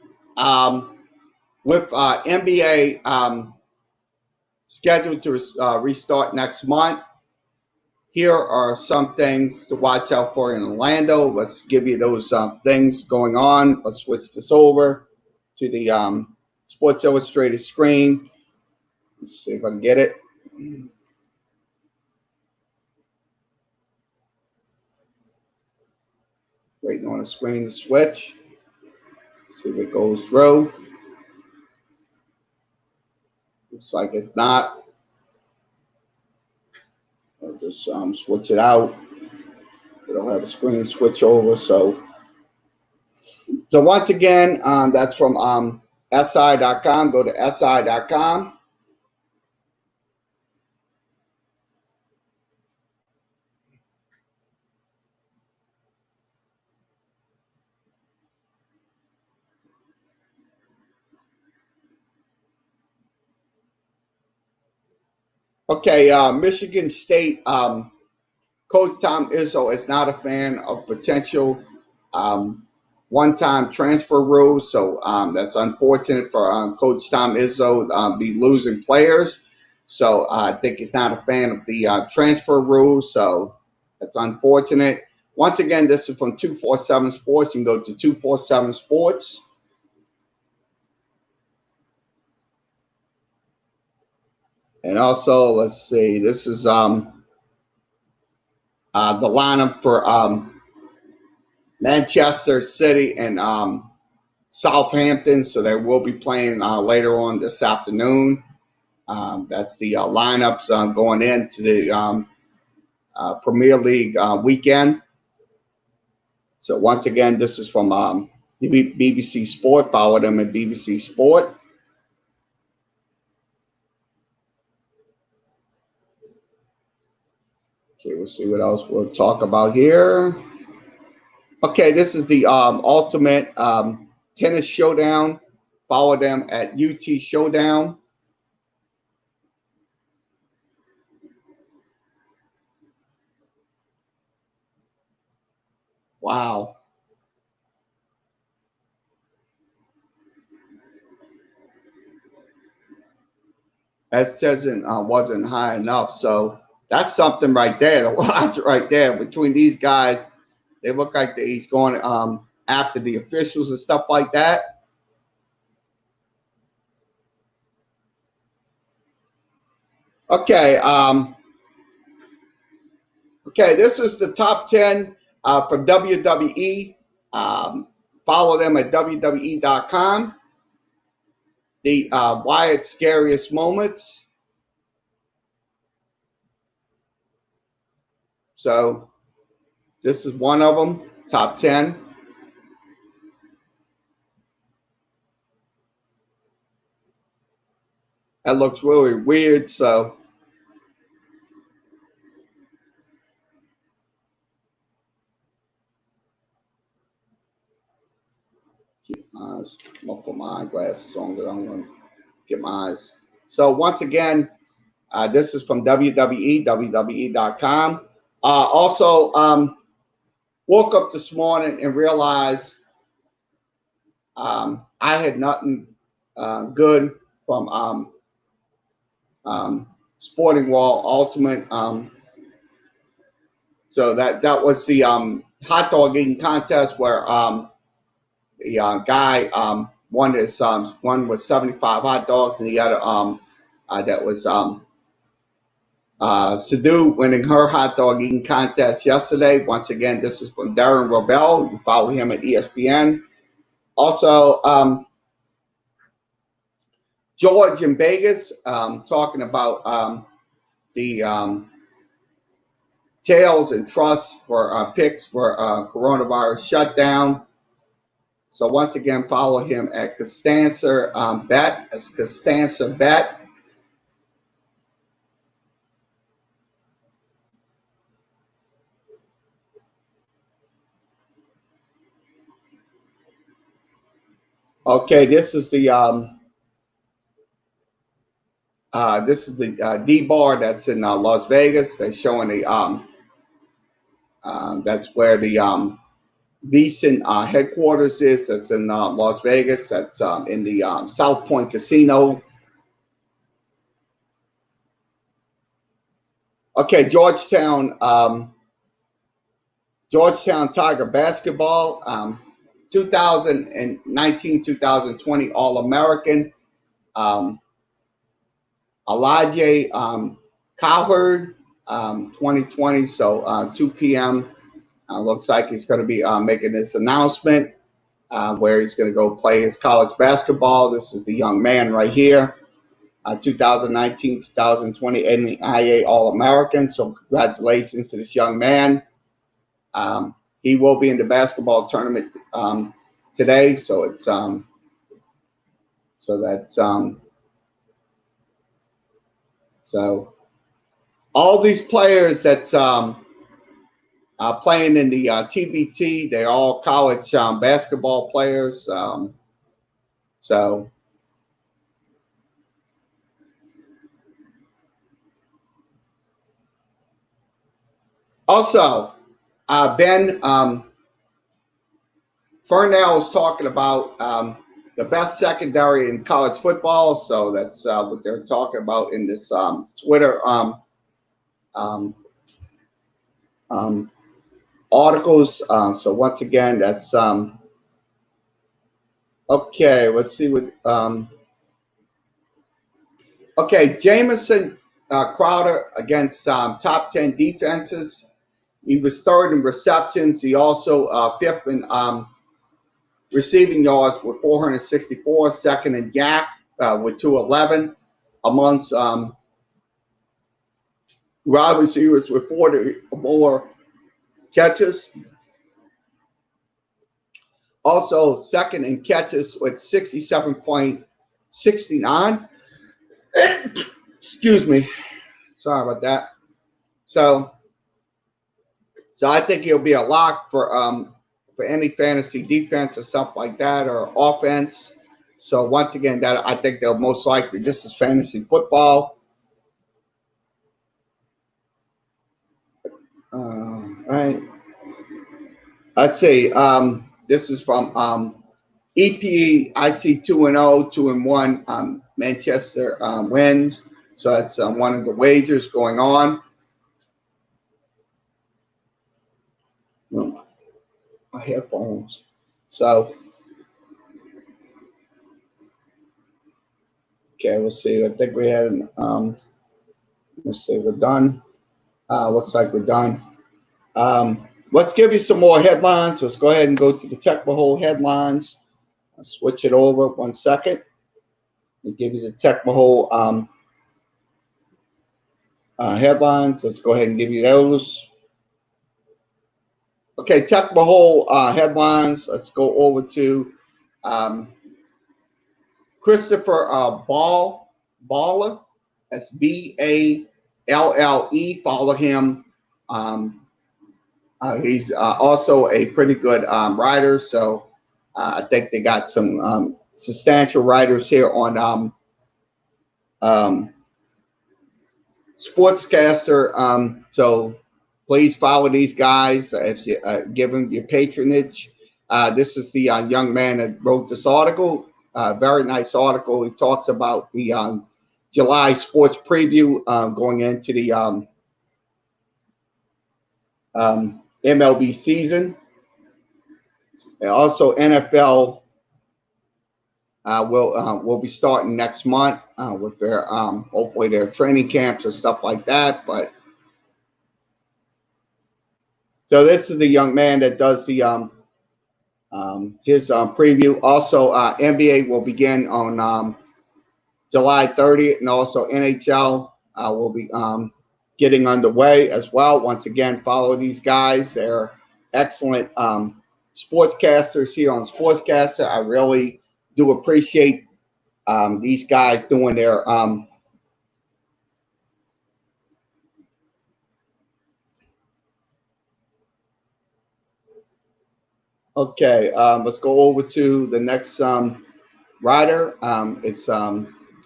with NBA scheduled to restart next month, here are some things to watch out for in Orlando. Let's give you those things going on. Let's switch this over to the Sports Illustrated screen. Let's see if I can get it. Waiting on the screen to switch. See if it goes through. Looks like it's not. I'll just switch it out. We don't have a screen switch over. So once again, that's from SI.com. Go to SI.com. Okay, Michigan State Coach Tom Izzo is not a fan of potential one-time transfer rule. So that's unfortunate for Coach Tom Izzo be losing players. So I think he's not a fan of the transfer rule. So that's unfortunate. Once again, this is from 247 Sports. You can go to 247 Sports. And also, let's see, this is the lineup for Manchester City and Southampton. So they will be playing later on this afternoon. That's the lineups going into the Premier League weekend. So once again, this is from BBC Sport. Follow them at BBC Sport. Okay, we'll see what else we'll talk about here. Okay, this is the Ultimate Tennis Showdown. Follow them at UT Showdown. Wow. That wasn't high enough. So that's something right there to watch right there between these guys. They look like he's going after the officials and stuff like that. Okay. Okay, this is the top 10 for WWE. Follow them at WWE.com. The Wyatt's Scariest Moments. So this is one of them, top 10. That looks really weird, so. Keep my eyes. I'm going to put my eyeglasses on because I'm going to get my eyes. So once again, this is from WWE.com. Also, woke up this morning and realized I had nothing good from Sporting Wall Ultimate. So that was the hot dog eating contest where the guy won his one was 75 hot dogs, and the other that was Sadu winning her hot dog eating contest yesterday. Once again, this is from Darren Robel. You follow him at ESPN. Also, George in Vegas talking about the tails and trusts for picks for coronavirus shutdown. So once again, follow him at Costanza Bet. It's Costanza Bet. Okay, this is the D bar that's in Las Vegas. They're showing the that's where the Beeson headquarters is. That's in Las Vegas. That's in the South Point Casino. Okay, Georgetown Tiger basketball, 2019-2020 All-American. Elijah Cowherd, 2020, so 2 p.m. Looks like he's going to be making this announcement where he's going to go play his college basketball. This is the young man right here, 2019-2020 NAIA All-American. So congratulations to this young man. He will be in the basketball tournament today. So it's so all these players that's playing in the TBT, they're all college basketball players. So also Ben Fernell is talking about the best secondary in college football. So that's what they're talking about in this Twitter articles. So once again, that's okay. Let's see what. Okay, Jamison Crowder against top 10 defenses. He was third in receptions. He also fifth in receiving yards with 464, second in YAC with 211, amongst wide receivers with 40 or more catches. Also, second in catches with 67.69. Excuse me. Sorry about that. So I think he'll be a lock for any fantasy defense or stuff like that, or offense. So once again, that I think they'll most likely, this is fantasy football. All right. Let's see. This is from EPE. I see 2-0, 2-1. Manchester wins. So that's one of the wagers going on. My headphones. So, okay, we'll see. I think we had, let's see, we're done. Looks like we're done. Let's give you some more headlines. Let's go ahead and go to the Tech Mahole headlines. I'll switch it over 1 second. I'll give you the Tech Mahole headlines. Let's go ahead and give you those. Okay, Tech Mahole headlines. Let's go over to Christopher Baller. That's Balle. Follow him. He's also a pretty good writer. So I think they got some substantial writers here on Sportscaster. So please follow these guys if you give them your patronage. This is the young man that wrote this article. Very nice article. He talks about the July sports preview going into the MLB season. And also, NFL will be starting next month with their hopefully their training camps and stuff like that. But so this is the young man that does the his preview. Also, NBA will begin on July 30th, and also NHL will be getting underway as well. Once again, follow these guys. They're excellent sportscasters here on Sportscaster. I really do appreciate these guys doing their okay, let's go over to the next writer. It's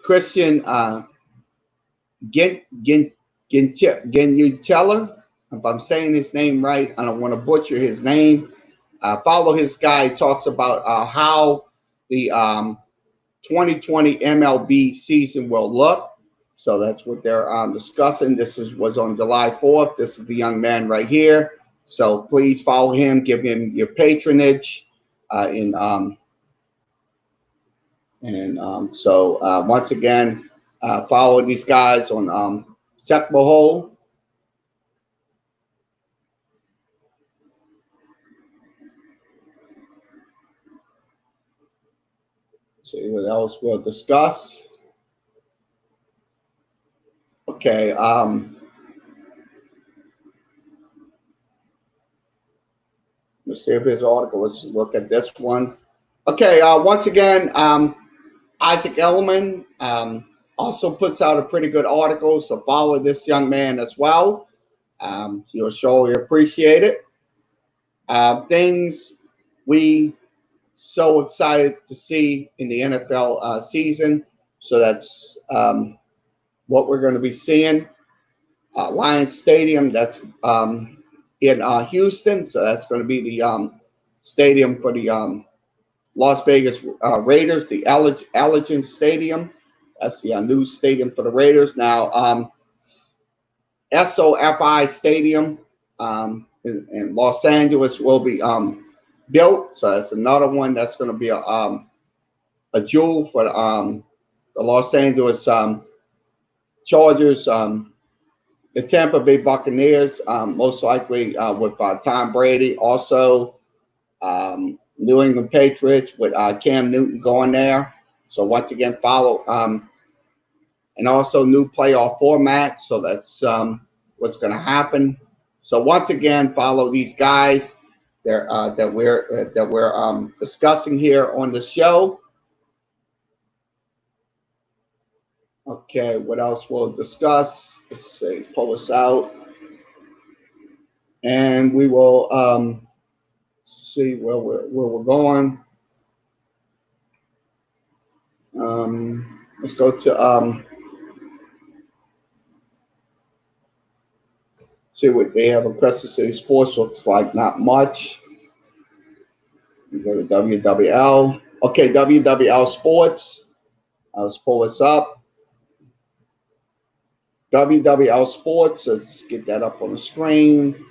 Christian Genutella. If I'm saying his name right, I don't want to butcher his name. Follow his guy. He talks about how the 2020 MLB season will look. So that's what they're discussing. This was on July 4th. This is the young man right here. So please follow him. Give him your patronage. So once again, follow these guys on Tech Mahole. See what else we'll discuss. Okay. Let's see if his article. Let's look at this one. Okay. Once again, Isaac Elliman also puts out a pretty good article. So follow this young man as well. You'll surely appreciate it. Things we so excited to see in the NFL season. So that's what we're going to be seeing. Lions Stadium, that's in Houston. So that's going to be the stadium for the Las Vegas Raiders, the Allegiant Stadium. That's the new stadium for the Raiders. Now, SoFi Stadium in Los Angeles will be built. So that's another one that's going to be a jewel for the Los Angeles Chargers. The Tampa Bay Buccaneers, most likely with Tom Brady. Also, New England Patriots with Cam Newton going there. So once again, follow. And also new playoff format. So that's what's going to happen. So once again, follow these guys that we're discussing here on the show. Okay, what else we'll discuss? Let's see, pull this out, and we will see where we're going. Let's go to see what they have on Crescent City Sports. Looks like not much. We go to WWL. Okay, WWL Sports. Let's pull this up. WWL Sports. Let's get that up on the screen.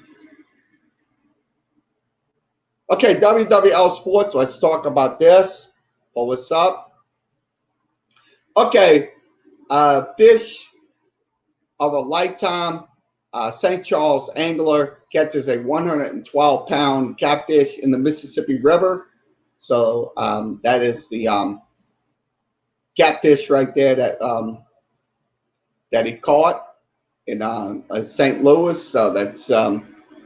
Okay, WWL Sports. Let's talk about this. Pull this up. Okay, fish of a lifetime. St. Charles angler catches a 112-pound catfish in the Mississippi River. So that is the catfish right there that he caught in St. Louis. So that's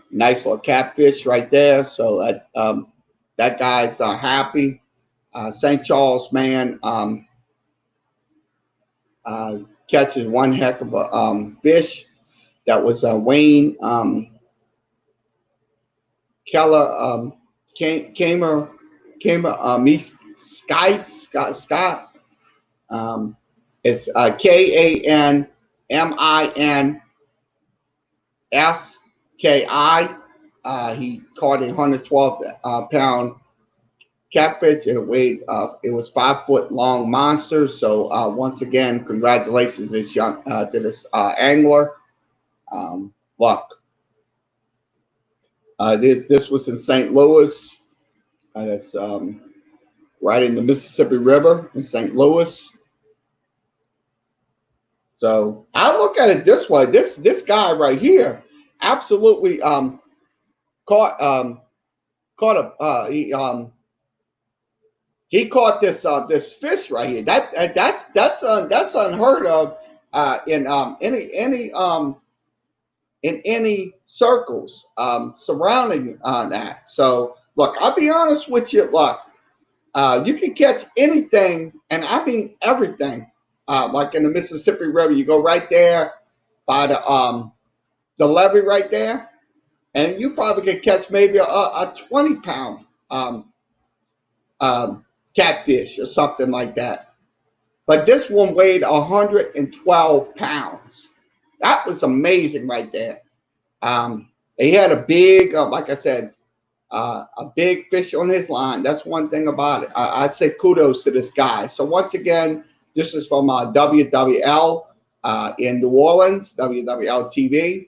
nice little catfish right there. So that guy's happy. St. Charles man catches one heck of a fish. That was Wayne Keller Scott. It's KANMINSKI. He caught a 112-pound catfish. It weighed. It was 5-foot long monster. So once again, congratulations to this angler. Luck. This was in St. Louis. That's right in the Mississippi River in St. Louis. So I look at it this way. This guy right here absolutely caught he caught this fish right here. That's unheard of in any circles surrounding that. So look, I'll be honest with you. Look, you can catch anything, and I mean everything. Like in the Mississippi River, you go right there by the levee right there, and you probably could catch maybe a 20-pound catfish or something like that. But this one weighed 112 pounds. That was amazing right there. He had a big, like I said, a big fish on his line. That's one thing about it. I'd say kudos to this guy. So once again, this is from WWL in New Orleans, WWL TV.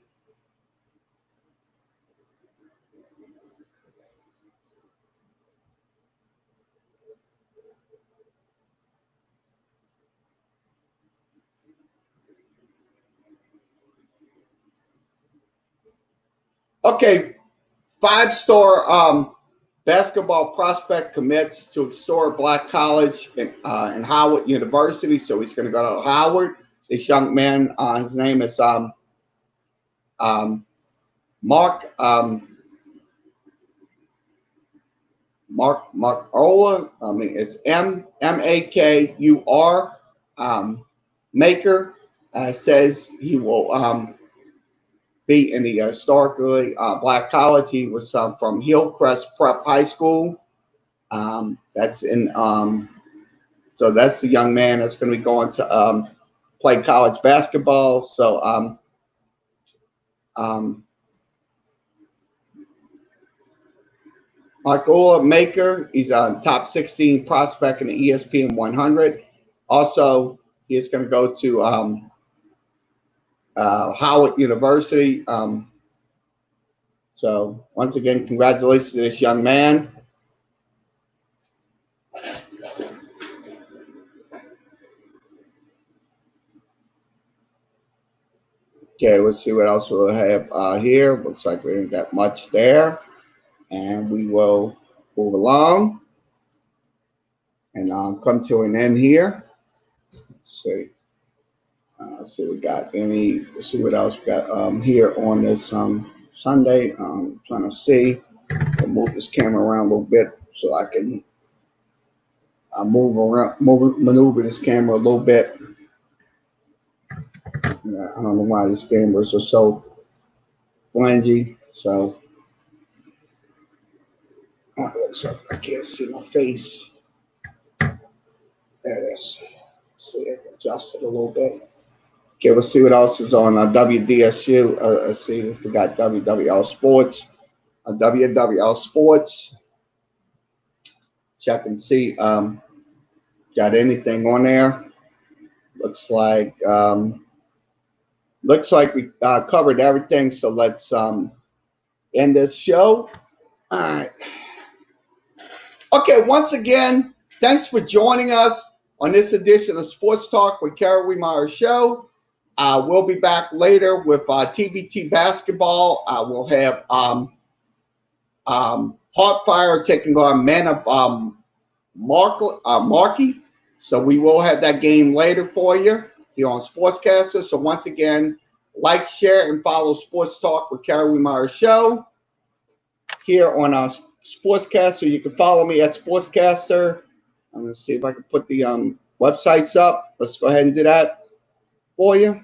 Okay, 5-star basketball prospect commits to historic black college in Howard University. So he's going to go to Howard. This young man, his name is Mark Ola. I mean, it's Makur. Maker says he will be in the historically black college. He was from Hillcrest Prep High School. That's in. So that's the young man that's going to be going to play college basketball. So Mark Maker, he's on top 16 prospect in the ESPN 100. Also, he's going to go to Howard University. So once again, congratulations to this young man. Okay, let's see what else we'll have here. Looks like we didn't got much there. And we will move along and come to an end here. Let's see. See we got any. Let's see what else we got here on this Sunday. Trying to see. I'll move this camera around a little bit so I can maneuver this camera a little bit. I don't know why these cameras are so flangy. So looks like I can't see my face. There it is. Let's see it. Adjust it a little bit. Okay, let's see what else is on WDSU. Let's see if we got WWL Sports. WWL Sports. Check and see. Got anything on there? Looks like we covered everything. So let's end this show. All right. Okay. Once again, thanks for joining us on this edition of Sports Talk with Kerry Wehmeyer Show. We'll be back later with TBT basketball. We'll have Hawkfire taking on Man of Markey. So we will have that game later for you here on Sportscaster. So once again, like, share, and follow Sports Talk with Kerry Wehmeyer Show here on our Sportscaster. You can follow me at Sportscaster. I'm going to see if I can put the websites up. Let's go ahead and do that for you.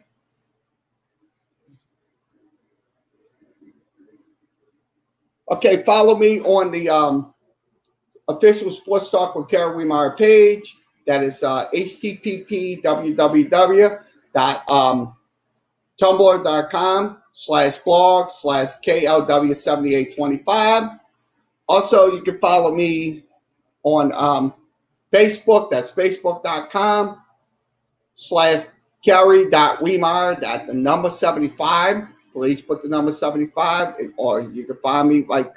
Okay, follow me on the official Sports Talk with Kerry Wehmeyer page. That is http://tumblr.com/blog/KLW7825. Also, you can follow me on Facebook. That's facebook.com/Kerry.Wehmeyer. That's the number 75. Please put the number 75, or you can find me like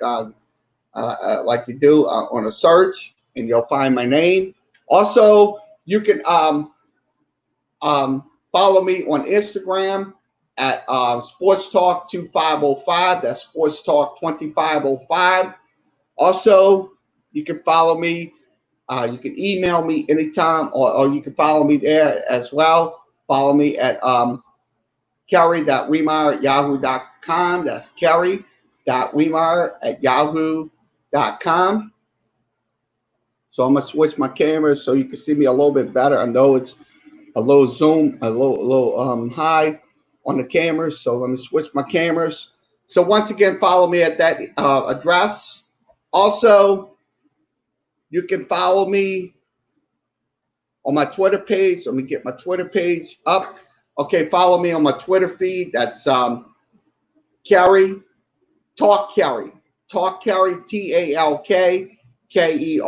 you do on a search, and you'll find my name. Also, you can follow me on Instagram at Sports Talk 2505. That's Sports Talk 2505. Also, you can follow me. You can email me anytime, or you can follow me there as well. Follow me at Kerry.Wehmeyer@yahoo.com. That's Kerry.Wehmeyer@yahoo.com. So I'm gonna switch my camera so you can see me a little bit better. I know it's a little zoom, a little high on the cameras. So let me switch my cameras. So once again, follow me at that address. Also, you can follow me on my Twitter page. Let me get my Twitter page up. Okay, follow me on my Twitter feed. That's Kerry, Talk Kerry, TALK KERRY.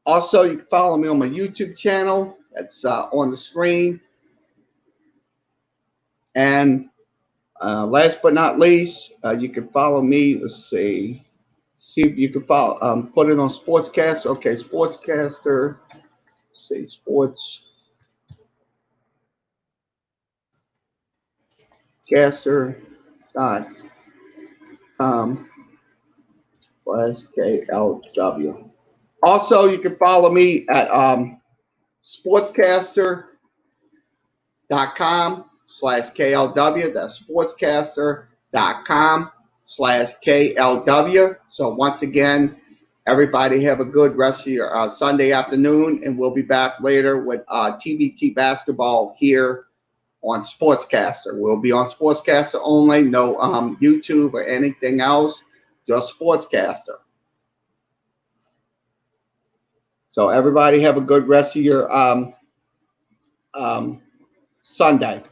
Also, you can follow me on my YouTube channel. That's on the screen. And last but not least, you can follow me. Let's see if you can follow. Put it on Sportscaster. Okay, Sportscaster. Let's see, Sportscaster.com/KLW. Also, you can follow me at sportscaster.com/KLW. That's sportscaster.com/KLW. So once again, everybody have a good rest of your Sunday afternoon, and we'll be back later with TBT basketball here on Sportscaster. We'll be on Sportscaster only, no YouTube or anything else, just Sportscaster. So everybody have a good rest of your Sunday.